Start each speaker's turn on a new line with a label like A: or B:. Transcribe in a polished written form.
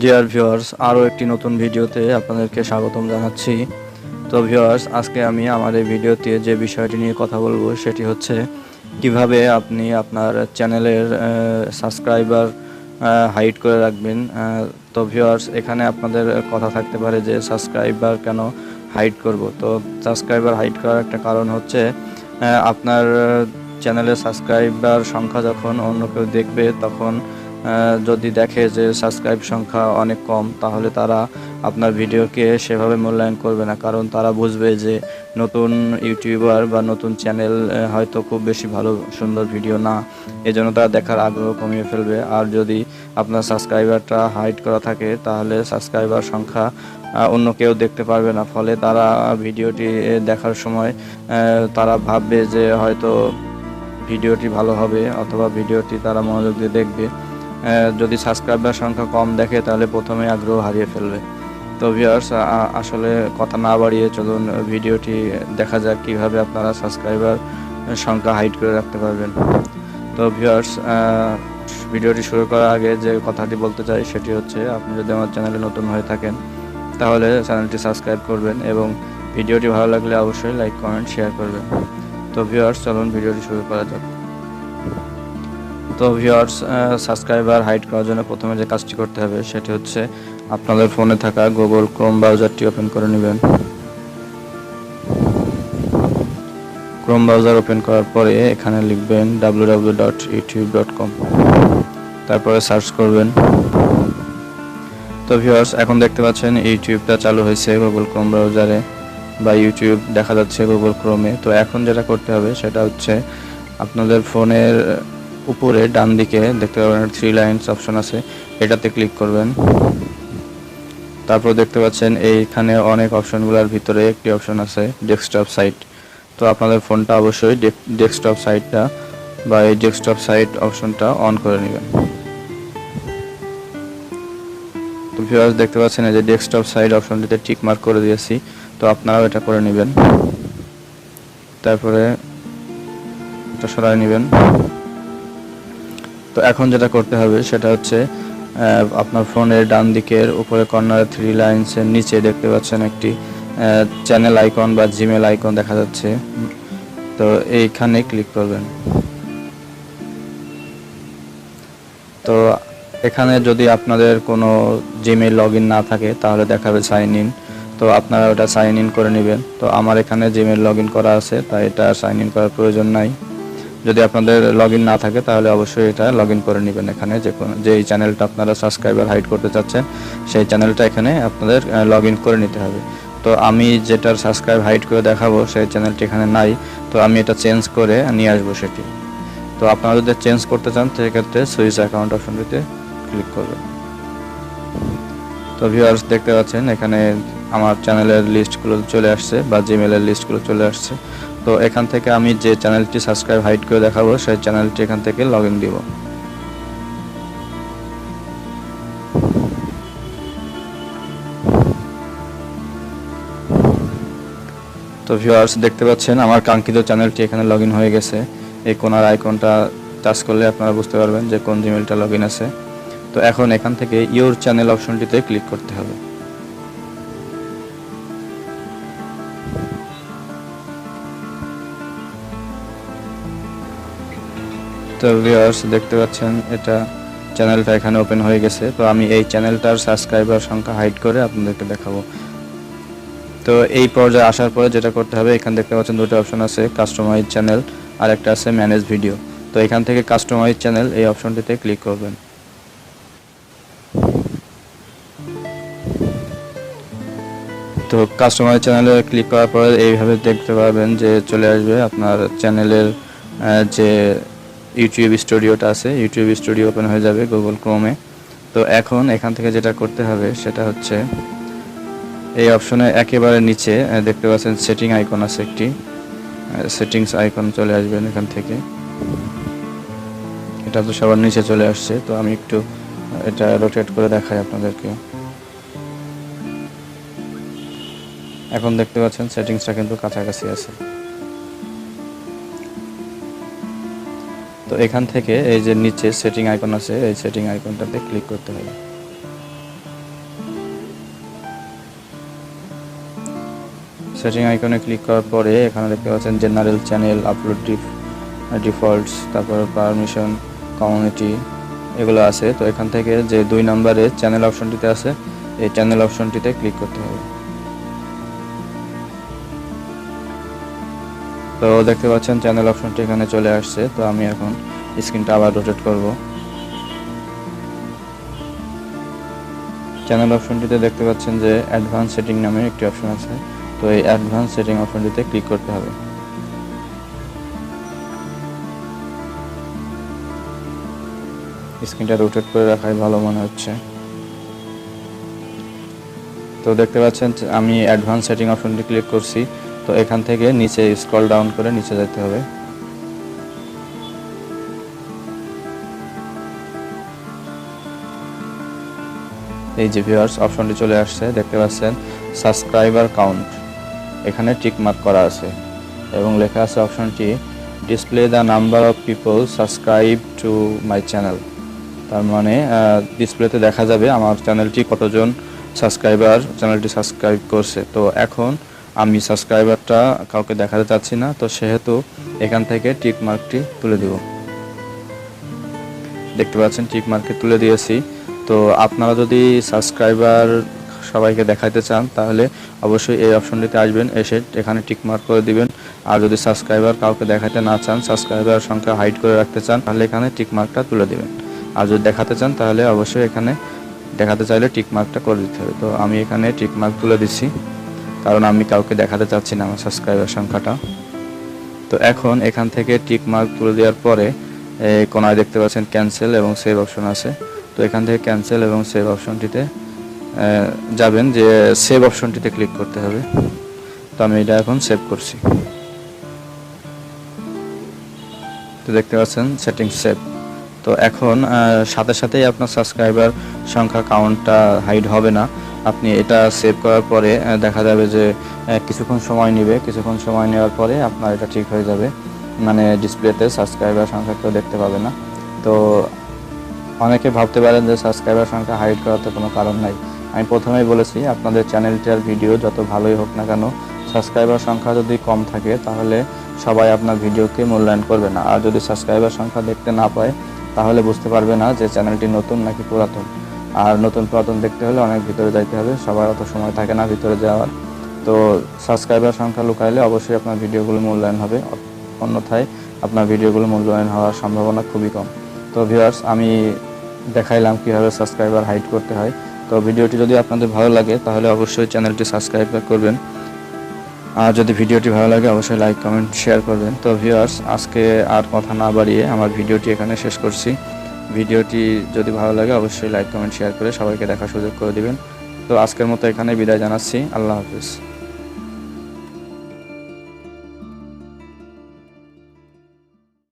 A: Dear viewers, আরও একটি নতুন ভিডিওতে আপনাদেরকে স্বাগতম জানাচ্ছি। তো ভিউয়ার্স, আজকে আমি আমার এই ভিডিওতে যে বিষয়টি নিয়ে কথা বলবো সেটি হচ্ছে কিভাবে আপনি আপনার চ্যানেলের সাবস্ক্রাইবার হাইড করে রাখবেন। তো ভিউয়ার্স, এখানে আপনাদের কথা থাকতে পারে যে সাবস্ক্রাইবার কেন হাইড করব। তো সাবস্ক্রাইবার হাইড করার একটা কারণ হচ্ছে আপনার চ্যানেলের সাবস্ক্রাইবার সংখ্যা যখন অন্য কেউ দেখবে তখন যদি দেখে যে সাবস্ক্রাইব সংখ্যা অনেক কম, তাহলে তারা আপনার ভিডিওকে সেভাবে মূল্যায়ন করবে না, কারণ তারা বুঝবে যে নতুন ইউটিউবার বা নতুন চ্যানেল হয়তো খুব বেশি ভালো সুন্দর ভিডিও না, এজন্য তারা দেখার আগ্রহ কমিয়ে ফেলবে। আর যদি আপনার সাবস্ক্রাইবারটা হাইড করা থাকে তাহলে সাবস্ক্রাইবার সংখ্যা অন্য কেউ দেখতে পারবে না, ফলে তারা ভিডিওটি দেখার সময় তারা ভাববে যে হয়তো ভিডিওটি ভালো হবে অথবা ভিডিওটি তারা মনোযোগ দিয়ে দেখবে। যদি সাবস্ক্রাইবার সংখ্যা কম দেখে তাহলে প্রথমে আগ্রহ হারিয়ে ফেলবে। তো ভিউয়ার্স, আসলে কথা না বাড়িয়ে চলুন ভিডিওটি দেখা যাক কীভাবে আপনারা সাবস্ক্রাইবার সংখ্যা হাইড করে রাখতে পারবেন। তো ভিউয়ার্স, ভিডিওটি শুরু করার আগে যে কথাটি বলতে চাই সেটি হচ্ছে, আপনি যদি আমার চ্যানেলে নতুন হয়ে থাকেন তাহলে চ্যানেলটি সাবস্ক্রাইব করবেন এবং ভিডিওটি ভালো লাগলে অবশ্যই লাইক কমেন্ট শেয়ার করবেন। তো ভিউয়ার্স, চলুন ভিডিওটি শুরু করা যাক। তো ভিউয়ার্স, সাবস্ক্রাইবার হাইড করার জন্য প্রথমে যে কাজটি করতে হবে সেটি হচ্ছে আপনাদের ফোনে থাকা গুগল ক্রোম ব্রাউজারটি ওপেন করে নেবেন। ক্রোম ব্রাউজার ওপেন করার পরে এখানে লিখবেন www.youtube.com, তারপরে সার্চ করবেন। তো ভিউয়ার্স, এখন দেখতে পাচ্ছেন ইউটিউবটা চালু হয়েছে গুগল ক্রোম ব্রাউজারে, বা ইউটিউব দেখা যাচ্ছে গুগল ক্রোমে। তো এখন যেটা করতে হবে সেটা হচ্ছে আপনাদের ফোনের উপরে ডান দিকে দেখতে পাবেন 3 লাইনস অপশন আছে, এটাতে ক্লিক করবেন। তারপর দেখতে পাচ্ছেন এইখানে অনেক অপশনগুলোর ভিতরে একটি অপশন আছে ডেস্কটপ সাইট। তো আপনাদের ফোনটা অবশ্যই ডেস্কটপ সাইটটা বা এই ডেস্কটপ সাইট অপশনটা অন করে নেবেন। তো ভিউয়ার্স, দেখতে পাচ্ছেন এই যে ডেস্কটপ সাইট অপশনটিতে টিক মার্ক করে দিয়েছি, তো আপনারাও এটা করে নেবেন। তারপরে এটা সরাই নেবেন। তো এখন যেটা করতে হবে সেটা হচ্ছে আপনার ফোনের ডান দিকের উপরে কর্নারে 3 লাইনসের নিচে দেখতে পাচ্ছেন একটি চ্যানেল আইকন বা জিমেল আইকন দেখা যাচ্ছে। তো এইখানে ক্লিক করবেন। তো এখানে যদি আপনাদের কোনো জিমেল লগইন না থাকে তাহলে দেখাবে সাইন ইন, তো আপনারা ওটা সাইন ইন করে নেবেন। তো আমার এখানে জিমেল লগইন করা আছে, তাই এটা সাইন ইন করার প্রয়োজন নাই। যদি আপনাদের লগইন না থাকে তাহলে অবশ্যই এটা লগইন করে নেবেন। এখানে যেই চ্যানেলটা আপনারা সাবস্ক্রাইবার হাইড করতে চাচ্ছেন সেই চ্যানেলটা এখানে আপনাদের লগইন করে নিতে হবে। তো আমি যেটার সাবস্ক্রাইব হাইড করে দেখাবো সেই চ্যানেলটি এখানে নাই, তো আমি এটা চেঞ্জ করে নিয়ে আসবো সেটি। তো আপনারা যদি চেঞ্জ করতে চান সেক্ষেত্রে সুইচ অ্যাকাউন্ট অপশনটিতে ক্লিক করবেন। তো ভিউয়ার্স, দেখতে পাচ্ছেন এখানে আমার চ্যানেলের লিস্টগুলো চলে আসছে বা জিমেলের লিস্টগুলো চলে আসছে। তো এখান থেকে আমি যে চ্যানেলটি সাবস্ক্রাইব হাইড করে দেখাবো সেই চ্যানেলটি এখান থেকে লগইন দিব। তো ভিউয়ার্স, দেখতে পাচ্ছেন আমার কাঙ্ক্ষিত চ্যানেলটি এখানে লগইন হয়ে গেছে। এই কোনার আইকনটা টাচ করলে আপনারা বুঝতে পারবেন যে কোন জিমেলটা লগইন আছে। তো এখন এখান থেকে ইওর চ্যানেল অপশনটিতে ক্লিক করতে হবে। তো ভিউয়ার্স, দেখতে পাচ্ছেন এটা চ্যানেলটা এখানে ওপেন হয়ে গেছে। তো আমি এই চ্যানেলটার সাবস্ক্রাইবার সংখ্যা হাইড করে আপনাদেরকে দেখাবো। তো এই পর্যায়ে আসার পরে যেটা করতে হবে, এখানে দেখতে পাচ্ছেন দুটো অপশন আছে, কাস্টমাইজ চ্যানেল আর একটা আছে ম্যানেজ ভিডিও। তো এখান থেকে কাস্টমাইজ চ্যানেল এই অপশনটিতে ক্লিক করবেন। তো কাস্টমাইজ চ্যানেলে ক্লিক করার পরে এইভাবে দেখতে পাবেন যে চলে আসবে আপনার চ্যানেলের যে ইউটিউব স্টুডিওটা আছে, ইউটিউব স্টুডিও ওপেন হয়ে যাবে গুগল ক্রোমে। তো এখন এখান থেকে যেটা করতে হবে সেটা হচ্ছে এই অপশনে একেবারে নিচে দেখতে পাচ্ছেন সেটিং আইকন আছে, একটি সেটিংস আইকন চলে আসবেন এখান থেকে। এটা তো সবার নিচে চলে আসছে, তো আমি একটু এটা রোটেট করে দেখাই আপনাদেরকে। এখন দেখতে পাচ্ছেন সেটিংসটা কিন্তু কাছাকাছি আছে। তো এখান থেকে এই যে নিচে সেটিং আইকন আছে, এই সেটিং আইকনটাতে ক্লিক করতে হবে। সেটিং আইকনে ক্লিক করার পরে এখানে দেখতে পাচ্ছেন জেনারেল চ্যানেল, আপলোড ডিফল্টস, তারপর পারমিশন, কমিউনিটি এগুলো আছে। তো এখান থেকে যে 2 নম্বরে চ্যানেল অপশনটিতে আছে, এই চ্যানেল অপশনটিতে ক্লিক করতে হবে। তো দেখতে পাচ্ছেন চ্যানেল অপশনটি এখানে চলে আসছে। তো আমি এখন স্ক্রিনটা আবার রোটেট করব। চ্যানেল অপশনটিতে দেখতে পাচ্ছেন যে অ্যাডভান্স সেটিং নামে একটি অপশন আছে। তো এই অ্যাডভান্স সেটিং অপশনটিতে ক্লিক করতে হবে। স্ক্রিনটা রোটেট করে রাখাই ভালো মনে হচ্ছে। তো দেখতে পাচ্ছেন আমি অ্যাডভান্স সেটিং অপশনটি ক্লিক করছি। তো এখান থেকে নিচে স্ক্রল ডাউন করে নিচে যেতে হবে। এই যে ভিউয়ার্স অপশনটি চলে আসছে, দেখতে পাচ্ছেন সাবস্ক্রাইবার কাউন্ট, এখানে টিক মার্ক করা আছে এবং লেখা আছে অপশনটি display the number of people subscribe to my channel. তার মানে ডিসপ্লেতে দেখা যাবে আমার চ্যানেলটি কতজন চ্যানেলটি সাবস্ক্রাইব করছে। তো এখন আমি সাবস্ক্রাইবারটা কাউকে দেখাতে চাচ্ছি না, তো সেহেতু এখান থেকে টিক মার্কটি তুলে দেব। দেখতে পাচ্ছেন টিক মার্কটি তুলে দিয়েছি। তো আপনারা যদি সাবস্ক্রাইবার সবাইকে দেখাতে চান তাহলে অবশ্যই এই অপশনটিতে আসবেন, এসে এখানে টিক মার্ক করে দিবেন। আর যদি সাবস্ক্রাইবার কাউকে দেখাতে না চান, সাবস্ক্রাইবার সংখ্যা হাইড করে রাখতে চান, তাহলে এখানে টিক মার্কটা তুলে দিবেন। আর যদি দেখাতে চান তাহলে অবশ্যই এখানে দেখাতে চাইলে টিক মার্কটা করে দিতে হবে। তো আমি এখানে টিক মার্ক তুলে দিচ্ছি, কারণ আমি কাউকে দেখাতে চাচ্ছি না আমার সাবস্ক্রাইবার সংখ্যাটা। তো এখন এখান থেকে টিক মার্ক তুলে দেওয়ার পরে কোনায় দেখতে পাচ্ছেন ক্যান্সেল এবং সেভ অপশন আছে। তো এখান থেকে ক্যান্সেল এবং সেভ অপশনটিতে যাবেন, যে সেভ অপশনটিতে ক্লিক করতে হবে। তো আমি এটা এখন সেভ করছি। তো দেখতে পাচ্ছেন সেটিং সেভ। তো এখন সাথে সাথেই আপনার সাবস্ক্রাইবার সংখ্যা কাউন্টটা হাইড হবে না। আপনি এটা সেভ করার পরে দেখা যাবে যে কিছুক্ষণ সময় নেবে, কিছুক্ষণ সময় নেওয়ার পরে আপনার এটা ঠিক হয়ে যাবে, মানে ডিসপ্লেতে সাবস্ক্রাইবার সংখ্যা কেউ দেখতে পাবে না। তো অনেকে ভাবতে পারেন যে সাবস্ক্রাইবার সংখ্যা হাইড করার তো কোনো কারণ নাই। আমি প্রথমেই বলেছি আপনাদের চ্যানেলটার ভিডিও যত ভালোই হোক না কেন, সাবস্ক্রাইবার সংখ্যা যদি কম থাকে তাহলে সবাই আপনার ভিডিওকে মূল্যায়ন করবে না। আর যদি সাবস্ক্রাইবার সংখ্যা দেখতে না পায় তাহলে বুঝতে পারবে না যে চ্যানেলটি নতুন নাকি পুরাতন। আর নতুন পুরাতন দেখতে হলে অনেক ভিতরে যাইতে হবে, সবার অত সময় থাকে না ভিতরে যাওয়ার। তো সাবস্ক্রাইবার সংখ্যা লুকাইলে অবশ্যই আপনার ভিডিওগুলো মূল্যায়ন হবে, অন্যথায় আপনার ভিডিওগুলো মূল্যায়ন হওয়ার সম্ভাবনা খুবই কম। তো ভিউয়ার্স আমি দেখাইলাম কীভাবে সাবস্ক্রাইবার হাইড করতে হয়। তো ভিডিওটি যদি আপনাদের ভালো লাগে তাহলে অবশ্যই চ্যানেলটি সাবস্ক্রাইব করবেন। আর যদি ভিডিওটি ভালো লাগে অবশ্যই লাইক, কমেন্ট, শেয়ার করবেন। তো ভিউয়ার্স আজকে আর কথা না বাড়িয়ে আমার ভিডিওটি এখানে শেষ করছি। ভিডিওটি যদি ভালো লাগে অবশ্যই লাইক, কমেন্ট, শেয়ার করে সবাইকে দেখার সুযোগ করে দিবেন। তো আজকের মতো এখানে বিদায় জানাচ্ছি। আল্লাহ হাফিজ।